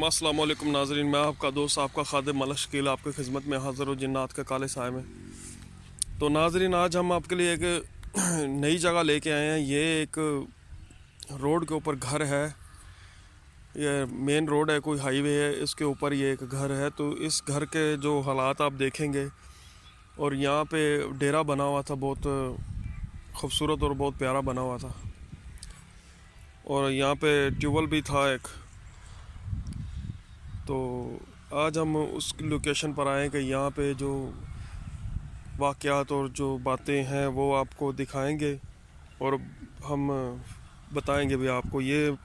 अस्सलाम वालेकुम नाजरीन, मैं आपका दोस्त आपका खादिम मलक शकील आपकी खिदमत में हाज़िर हूँ जिन्नात के काले साए में। तो नाजरीन, आज हम आपके लिए एक नई जगह लेके आए हैं। ये एक रोड के ऊपर घर है, ये मेन रोड है, कोई हाईवे है, इसके ऊपर ये एक घर है। तो इस घर के जो हालात आप देखेंगे, और यहाँ पे डेरा बना हुआ था, बहुत खूबसूरत और बहुत प्यारा बना हुआ था। और यहाँ पे ट्यूबवेल भी था एक। तो आज हम उस लोकेशन पर आए कि यहाँ पे जो वाक़यात और जो बातें हैं वो आपको दिखाएंगे और हम बताएंगे भी आपको। ये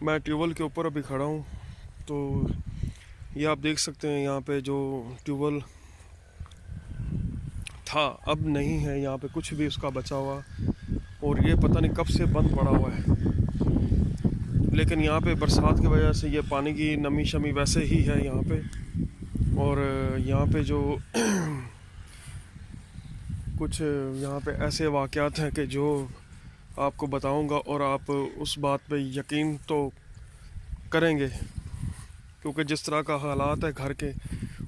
मैं ट्यूबवेल के ऊपर अभी खड़ा हूँ। तो ये आप देख सकते हैं, यहाँ पे जो ट्यूबवेल था अब नहीं है, यहाँ पे कुछ भी उसका बचा हुआ, और ये पता नहीं कब से बंद पड़ा हुआ है। लेकिन यहाँ पे बरसात की वजह से ये पानी की नमी शमी वैसे ही है यहाँ पे। और यहाँ पे जो कुछ यहाँ पे ऐसे वाक़यात हैं कि जो आपको बताऊँगा और आप उस बात पे यकीन तो करेंगे, क्योंकि जिस तरह का हालात है घर के,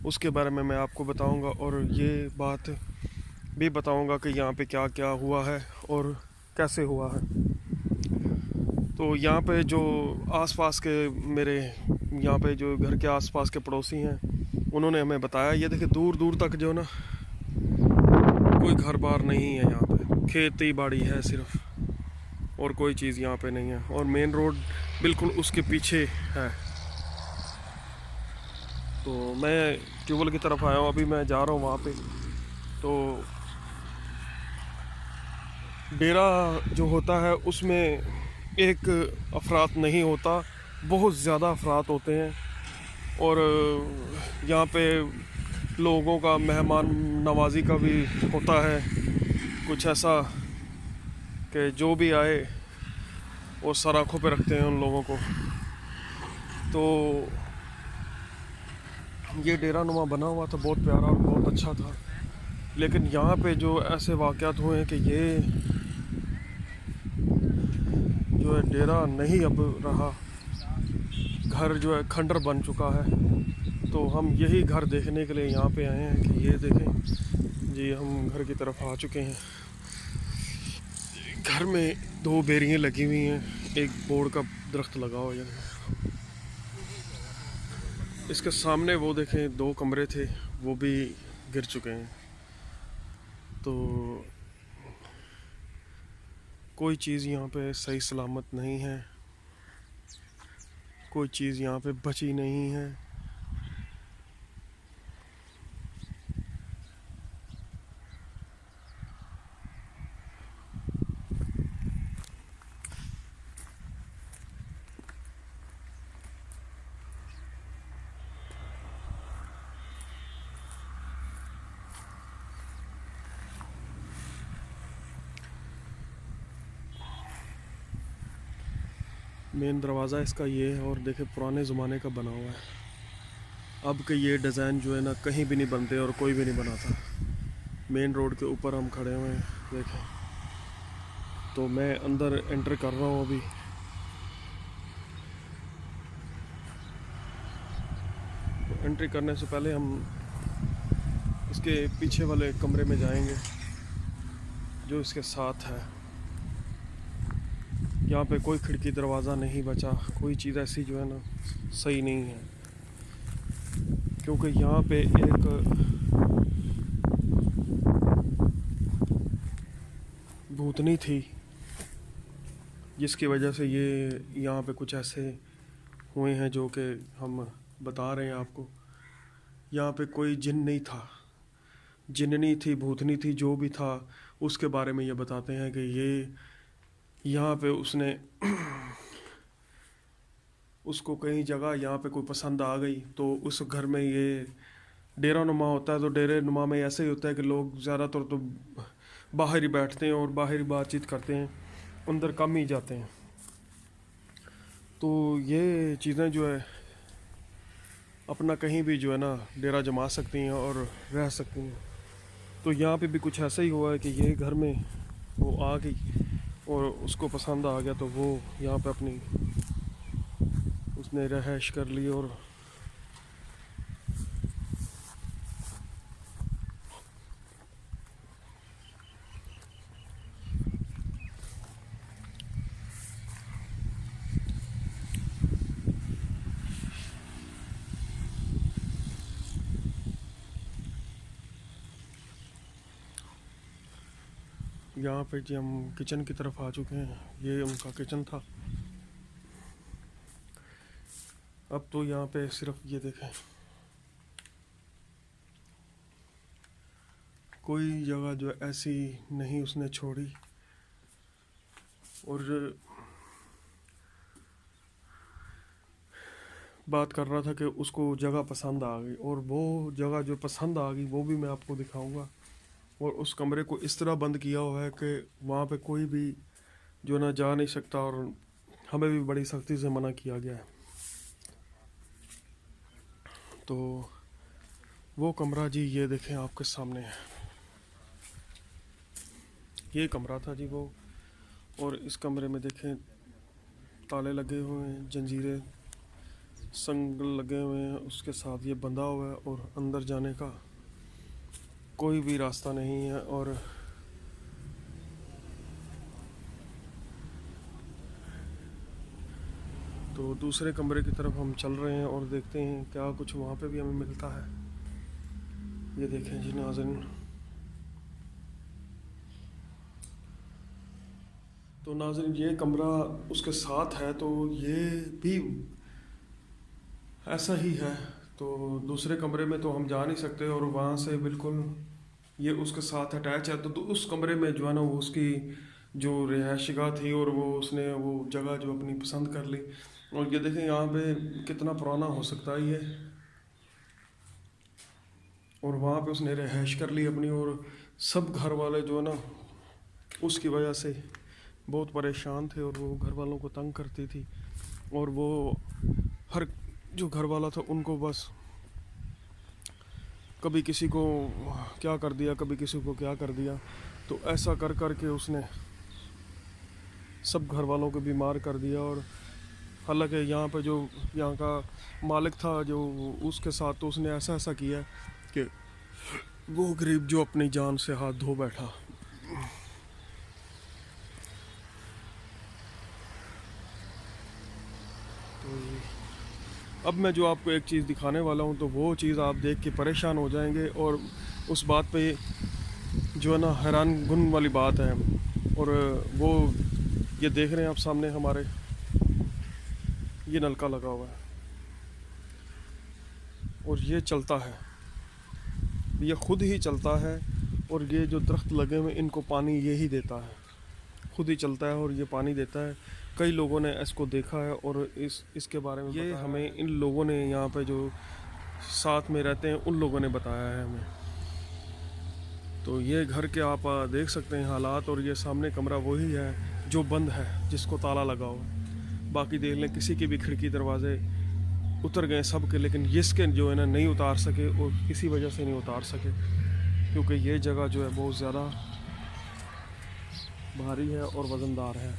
उसके बारे में मैं आपको बताऊँगा और ये बात भी बताऊँगा कि यहाँ पे क्या क्या हुआ है और कैसे हुआ है। तो यहाँ पे जो आसपास के मेरे यहाँ पे जो घर के आसपास के पड़ोसी हैं, उन्होंने हमें बताया, ये देखिए दूर दूर तक जो ना कोई घर बार नहीं है, यहाँ पे खेती बाड़ी है सिर्फ, और कोई चीज़ यहाँ पे नहीं है। और मेन रोड बिल्कुल उसके पीछे है। तो मैं ट्यूबवेल की तरफ आया हूँ, अभी मैं जा रहा हूँ वहाँ पे। तो डेरा जो होता है उसमें एक अफरात नहीं होता, बहुत ज़्यादा अफरात होते हैं। और यहाँ पे लोगों का मेहमान नवाजी का भी होता है कुछ ऐसा कि जो भी आए वो सर आँखों पे रखते हैं उन लोगों को। तो ये डेरा नुमा बना हुआ था, बहुत प्यारा और बहुत अच्छा था। लेकिन यहाँ पे जो ऐसे वाक़यात हुए हैं कि ये जो है डेरा नहीं अब रहा, घर जो है खंडर बन चुका है। तो हम यही घर देखने के लिए यहाँ पे आए हैं कि ये देखें जी, हम घर की तरफ आ चुके हैं। घर में 2 बेरियाँ लगी हुई हैं, एक बोर्ड का दरख्त लगा हुआ है। इसके सामने वो देखें 2 कमरे थे, वो भी गिर चुके हैं। तो कोई चीज़ यहाँ पे सही सलामत नहीं है, कोई चीज़ यहाँ पे बची नहीं है। मेन दरवाज़ा इसका ये है, और देखे पुराने ज़माने का बना हुआ है। अब के ये डिज़ाइन जो है ना कहीं भी नहीं बनते और कोई भी नहीं बनाता। मेन रोड के ऊपर हम खड़े हुए हैं, देखें। तो मैं अंदर एंटर कर रहा हूँ अभी। तो एंट्री करने से पहले हम इसके पीछे वाले कमरे में जाएंगे जो इसके साथ है। यहाँ पे कोई खिड़की दरवाज़ा नहीं बचा, कोई चीज़ ऐसी जो है ना सही नहीं है, क्योंकि यहाँ पे एक भूतनी थी, जिसकी वजह से ये यहाँ पे कुछ ऐसे हुए हैं जो कि हम बता रहे हैं आपको। यहाँ पे कोई जिन नहीं था, जिननी थी, भूतनी थी, जो भी था उसके बारे में ये बताते हैं कि ये यहाँ पे उसने उसको कहीं जगह यहाँ पे कोई पसंद आ गई, तो उस घर में ये डेरा नुमा होता है। तो डेरे नुमा में ऐसे ही होता है कि लोग ज़्यादातर तो बाहर ही बैठते हैं और बाहर ही बातचीत करते हैं, अंदर कम ही जाते हैं। तो ये चीज़ें जो है अपना कहीं भी जो है ना डेरा जमा सकती हैं और रह सकती हैं। तो यहाँ पे भी कुछ ऐसा ही हुआ है कि ये घर में वो आ गई और उसको पसंद आ गया, तो वो यहाँ पे अपनी उसने रहायश कर ली। और यहाँ पे जी हम किचन की तरफ आ चुके हैं। ये उनका किचन था। अब तो यहाँ पे सिर्फ ये देखें, कोई जगह जो ऐसी नहीं उसने छोड़ी। और बात कर रहा था कि उसको जगह पसंद आ गई, और वो जगह जो पसंद आ गई वो भी मैं आपको दिखाऊंगा। और उस कमरे को इस तरह बंद किया हुआ है कि वहाँ पे कोई भी जो ना जा नहीं सकता, और हमें भी बड़ी सख्ती से मना किया गया है। तो वो कमरा जी ये देखें आपके सामने है, ये कमरा था जी वो। और इस कमरे में देखें ताले लगे हुए हैं, जंजीरें संगल लगे हुए हैं, उसके साथ ये बंधा हुआ है और अंदर जाने का कोई भी रास्ता नहीं है। और तो दूसरे कमरे की तरफ हम चल रहे हैं और देखते हैं क्या कुछ वहाँ पे भी हमें मिलता है। ये देखें जी नाज़रीन, तो नाज़रीन ये कमरा उसके साथ है, तो ये भी ऐसा ही है। तो दूसरे कमरे में तो हम जा नहीं सकते, और वहाँ से बिल्कुल ये उसके साथ अटैच है। तो उस कमरे में जो है ना वो उसकी जो रिहायशगाह थी, और वो उसने वो जगह जो अपनी पसंद कर ली। और ये देखें यहाँ पे कितना पुराना हो सकता है ये, और वहाँ पे उसने रिहाइश कर ली अपनी। और सब घर वाले जो है ना उसकी वजह से बहुत परेशान थे, और वो घर वालों को तंग करती थी। और वो हर जो घर वाला था उनको बस कभी किसी को क्या कर दिया, कभी किसी को क्या कर दिया। तो ऐसा कर कर के उसने सब घर वालों को बीमार कर दिया। और हालांकि यहाँ पे जो यहाँ का मालिक था जो उसके साथ, तो उसने ऐसा ऐसा किया कि वो गरीब जो अपनी जान से हाथ धो बैठा। तो अब मैं जो आपको एक चीज़ दिखाने वाला हूँ, तो वो चीज़ आप देख के परेशान हो जाएंगे, और उस बात पे जो है ना हैरान गुन वाली बात है। और वो ये देख रहे हैं आप सामने हमारे, ये नलका लगा हुआ है और ये चलता है, ये खुद ही चलता है। और ये जो दरख्त लगे हुए इनको पानी ये ही देता है, खुद ही चलता है और ये पानी देता है। कई लोगों ने इसको देखा है और इसके बारे में ये हमें इन लोगों ने यहाँ पे जो साथ में रहते हैं उन लोगों ने बताया है हमें। तो ये घर के आप देख सकते हैं हालात, और ये सामने कमरा वही है जो बंद है, जिसको ताला लगा हुआ है। बाकी देख लें किसी की भी खिड़की दरवाजे उतर गए सब के, लेकिन इसके जो है ना नहीं उतार सके, और किसी वजह से नहीं उतार सके क्योंकि ये जगह जो है बहुत ज़्यादा भारी है और वज़नदार है।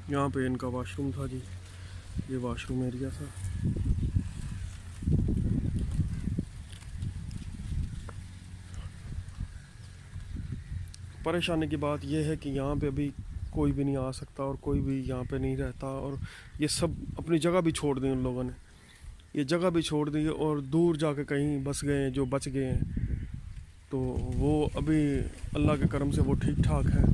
यहाँ पे इनका वाशरूम था जी, ये वाशरूम एरिया था। परेशानी की बात यह है कि यहाँ पे अभी कोई भी नहीं आ सकता और कोई भी यहाँ पे नहीं रहता, और ये सब अपनी जगह भी छोड़ दी उन लोगों ने, ये जगह भी छोड़ दी और दूर जाके कहीं बस गए जो बच गए हैं। तो वो अभी अल्लाह के करम से वो ठीक ठाक है,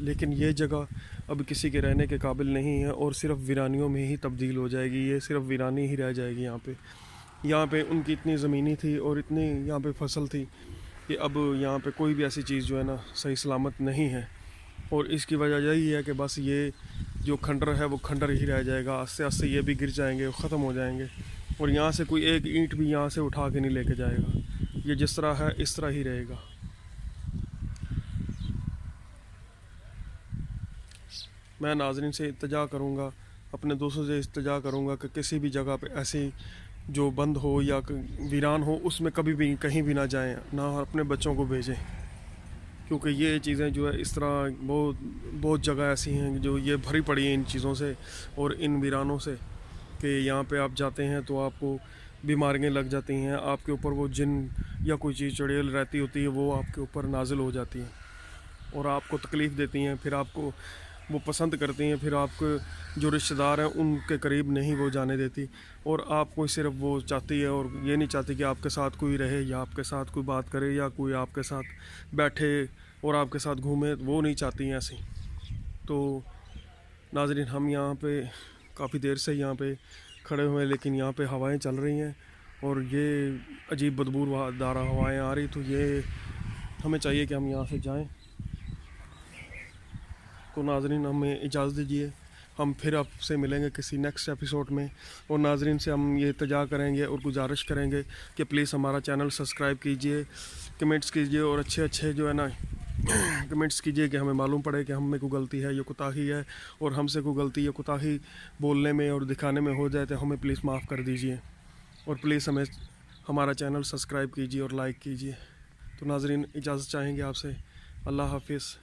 लेकिन ये जगह अभी किसी के रहने के काबिल नहीं है और सिर्फ वीरानियों में ही तब्दील हो जाएगी। ये सिर्फ वीरानी ही रह जाएगी यहाँ पे। यहाँ पे उनकी इतनी ज़मीनी थी और इतनी यहाँ पे फसल थी कि अब यहाँ पे कोई भी ऐसी चीज़ जो है ना सही सलामत नहीं है। और इसकी वजह यही है कि बस ये जो खंडर है वो खंडर ही रह जाएगा, आस्ते आस्ते ये भी गिर जाएंगे, ख़त्म हो जाएंगे, और यहाँ से कोई एक ईंट भी यहाँ से उठा के नहीं लेके जाएगा। ये जिस तरह है इस तरह ही रहेगा। मैं नाज़रीन से इल्तिजा करूँगा, अपने दोस्तों से इल्तिजा करूँगा कि किसी भी जगह पे ऐसी जो बंद हो या वीरान हो उसमें कभी भी कहीं भी ना जाएं, ना अपने बच्चों को भेजें, क्योंकि ये चीज़ें जो है इस तरह बहुत जगह ऐसी हैं जो ये भरी पड़ी हैं इन चीज़ों से और इन वीरानों से। कि यहाँ पे आप जाते हैं तो आपको बीमारियाँ लग जाती हैं, आपके ऊपर वो जिन या कोई चीज़ चुड़ैल रहती होती है वो आपके ऊपर नाजिल हो जाती है और आपको तकलीफ़ देती हैं, फिर आपको वो पसंद करती हैं, फिर आपके जो रिश्तेदार हैं उनके करीब नहीं वो जाने देती, और आपको सिर्फ वो चाहती है और ये नहीं चाहती कि आपके साथ कोई रहे या आपके साथ कोई बात करे या कोई आपके साथ बैठे और आपके साथ घूमे, वो नहीं चाहती हैं ऐसी। तो नाज़रीन, हम यहाँ पे काफ़ी देर से यहाँ पे खड़े हुए हैं, लेकिन यहाँ पे हवाएं चल रही हैं और ये अजीब बदबूदार हवाएं आ रही, तो ये हमें चाहिए कि हम यहाँ से जाएं। तो नाज़रीन, हमें इजाज़त दीजिए, हम फिर आपसे मिलेंगे किसी नेक्स्ट एपिसोड में। और नाज़रीन से हम ये इल्तिजा करेंगे और गुजारिश करेंगे कि प्लीज़ हमारा चैनल सब्सक्राइब कीजिए, कमेंट्स कीजिए और अच्छे अच्छे जो है ना कमेंट्स कीजिए कि हमें मालूम पड़े कि हम में कोई गलती है या कोताही है, और हमसे कोई गलती या कोताही बोलने में और दिखाने में हो जाए तो हमें प्लीज़ माफ़ कर दीजिए, और प्लीज़ हमें हमारा चैनल सब्सक्राइब कीजिए और लाइक कीजिए। तो नाज़रीन, इजाज़त चाहेंगे आपसे। अल्लाह हाफिज़।